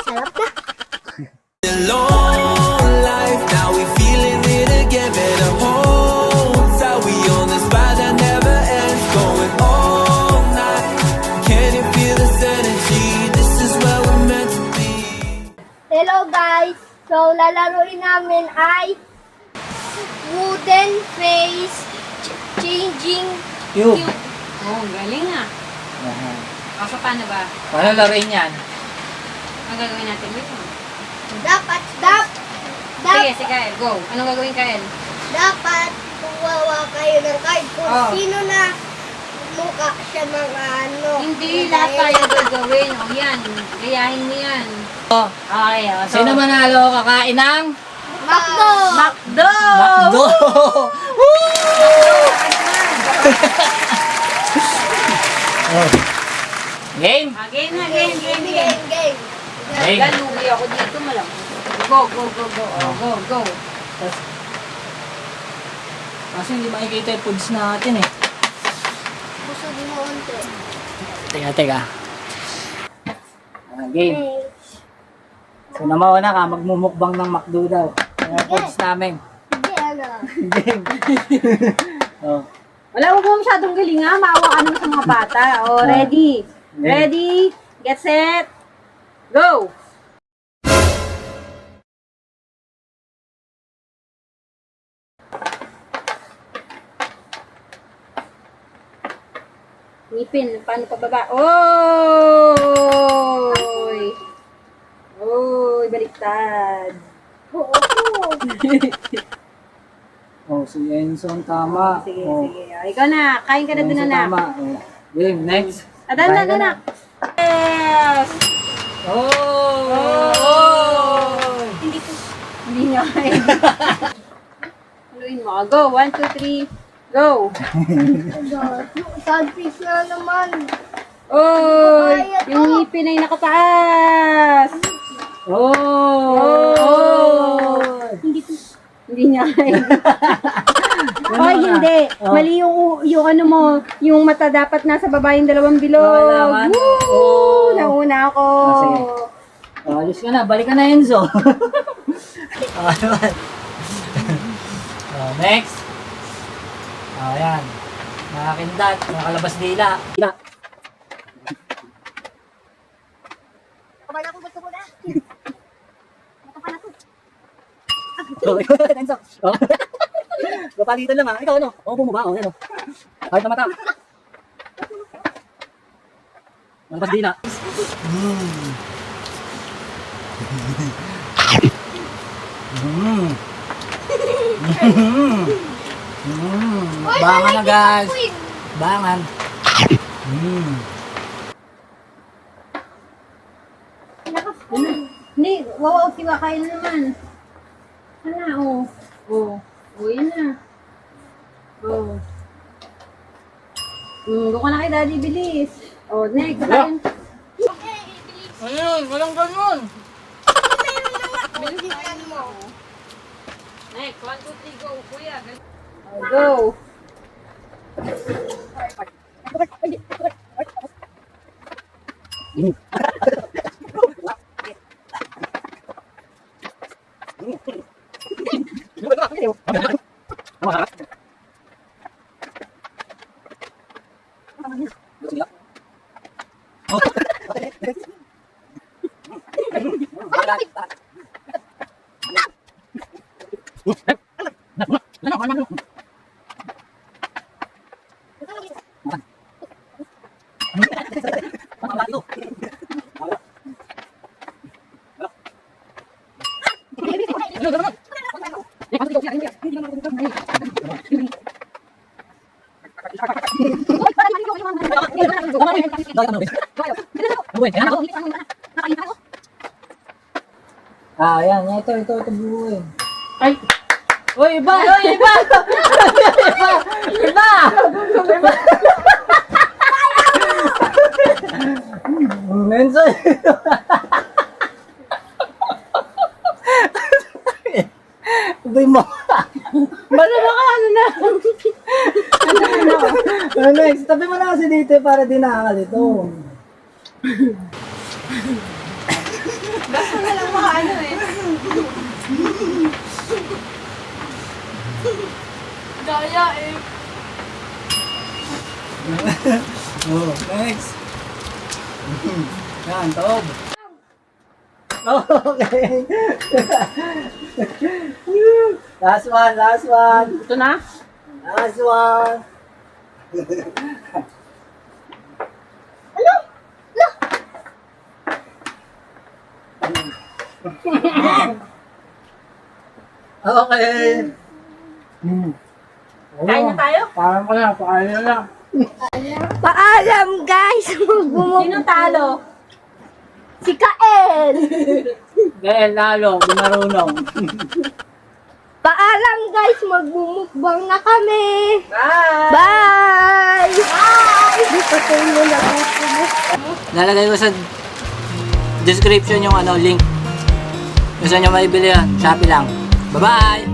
Sarap na. Long life, now we feeling it again. Better hold tight, we on this ride that never ends. Going all night, can you feel this energy? This is where we're meant to be. Hello guys! So, lalaroin namin ay wooden face changing Cube. cube. Oh, galing ah. Ayan. O, so paano ba? Paano laruin yan? Ang gagawin natin dito? Sige, si Kael, go. Anong gagawin, Kael? Dapat kuwawa kayo ng card kung Oh. sino na mukha siya mga ano. Hindi, lahat tayo gagawin. O yan, gayahin mo yan. Okay, o. So, Sino manalo kakain ng Makdo! Makdo! McDo? Oh. Game? Game na, game. Game. Game. Galugi ako dito, malam. Go. O, go. Kasi hindi makikita yung foods natin eh. Busugin mo unti. Teka. Game. So namauna ka, magmumukbang ng McDo daw. Yung foods namin. Hindi, ano. Game. Oh. Wala, huwag mo masyadong galing ha. Maawa ka naman sa mga bata. O, ready. Ready, get set, go! Ngipin, paano pababa? Oy! Oy, baliktad. Oo. Oh, si Enzo ang tama. Sige. Oh. Ikaw na, kain ka na Enzo dun na. tama. Oh. Game, next. Adan Kain ka na. Yes! Oh! Hindi niya kaya. Haluin mo. Go, 1, 2, 3, go! Sadfish na naman. Oy! Yung ngipin ay nakataas! Oh! Hindi niya kaya. Oy, Ano hindi. Oh. Mali yung ano mo, yung mata dapat nasa baba yung dalawang bilog. Wala naman. Woo! Oh. Nauna ako. Sige. Oh, alis ka na. Balik ka na, Enzo. Oh, naman. Oh, next. Oh, ayan. Nakakindat. Nakalabas dila. Dila. Kabala ko, gusto ko na. Oh, Enzo. Oh. Papalitan lang Ikaw ano? Oo, bumaba. Oh, ano? Kahit na mata. Nalabas dila. Bangan na guys. Bangan. Hindi, wawaw, siwa kayo na naman. Hala, oh. Oh, yan na. Oh. Go ka na kay Daddy, bilis. Oh, next. Kain. Ayun, walang ganun. Bilisan mo. Next, 1, 2, 3, go, kuya. Oh, go. Ayan. Ito buuin. Ay! Uy, iba! Iba! Menso. Ubay mo. Basta baka ano na. Next, tabi mo na kasi dito para di nakakalito. Basta na lang mga ano eh. Gaya eh. Oh, next. Yan, taob. Okay. Last one, last one. Ito na? Last one. Okay. Kain na tayo? Parang ko na, pakain na lang. Paalam guys, magbumuk. Sino talo? Si Kael. Dahil lalo, di marunong. Paalam guys, magbumukbang na kami. Bye! Bye! Bye! Dito ko mo na Lalagay ko sa description yung link. Gusto nyo maibili yan, Shopee lang. Bye-bye!